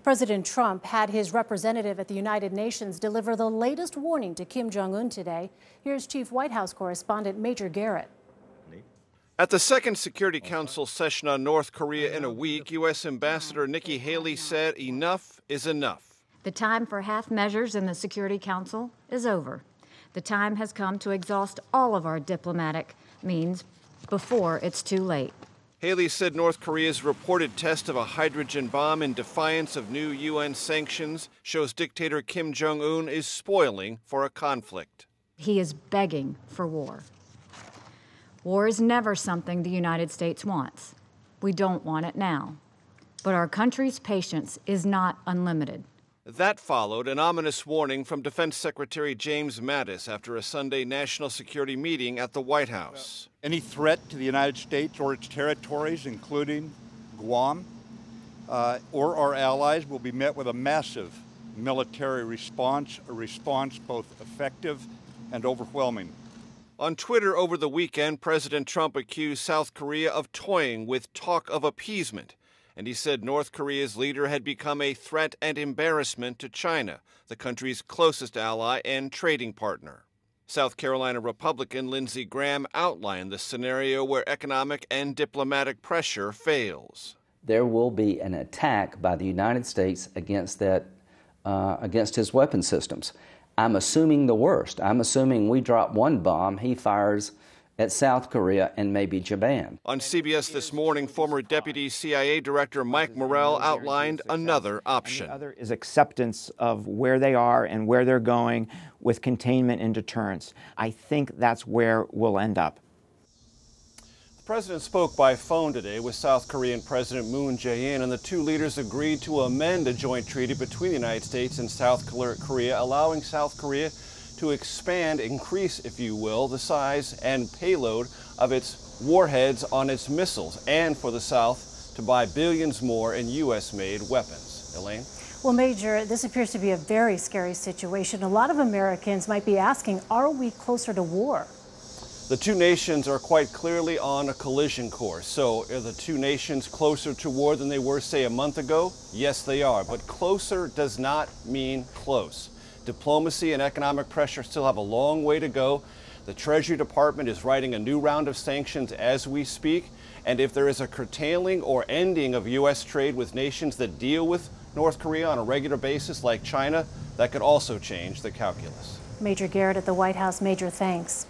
President Trump had his representative at the United Nations deliver the latest warning to Kim Jong Un today. Here's Chief White House correspondent Major Garrett. At the second Security Council session on North Korea in a week, U.S. Ambassador Nikki Haley said enough is enough. The time for half measures in the Security Council is over. The time has come to exhaust all of our diplomatic means before it's too late. Haley said North Korea's reported test of a hydrogen bomb in defiance of new UN sanctions shows dictator Kim Jong Un is spoiling for a conflict. He is begging for war. War is never something the United States wants. We don't want it now. But our country's patience is not unlimited. That followed an ominous warning from Defense Secretary James Mattis after a Sunday national security meeting at the White House. Any threat to the United States or its territories, including Guam, or our allies, will be met with a massive military response, a response both effective and overwhelming. On Twitter over the weekend, President Trump accused South Korea of toying with talk of appeasement, and he said North Korea's leader had become a threat and embarrassment to China, the country's closest ally and trading partner. South Carolina Republican Lindsey Graham outlined the scenario where economic and diplomatic pressure fails. There will be an attack by the United States against his weapon systems. I'm assuming the worst. I'm assuming we drop one bomb, he fires at South Korea and maybe Japan. On CBS this morning, former Deputy CIA Director Mike Morrell outlined another option. The other is acceptance of where they are and where they're going with containment and deterrence. I think that's where we'll end up. The president spoke by phone today with South Korean President Moon Jae-in, and the two leaders agreed to amend a joint treaty between the United States and South Korea, allowing South Korea to increase, if you will, the size and payload of its warheads on its missiles, and for the South to buy billions more in U.S.-made weapons. Elaine? Well, Major, this appears to be a very scary situation. A lot of Americans might be asking, are we closer to war? The two nations are quite clearly on a collision course. So are the two nations closer to war than they were, say, a month ago? Yes, they are. But closer does not mean close. Diplomacy and economic pressure still have a long way to go. The Treasury Department is writing a new round of sanctions as we speak. And if there is a curtailing or ending of U.S. trade with nations that deal with North Korea on a regular basis, like China, that could also change the calculus. Major Garrett at the White House. Major, thanks.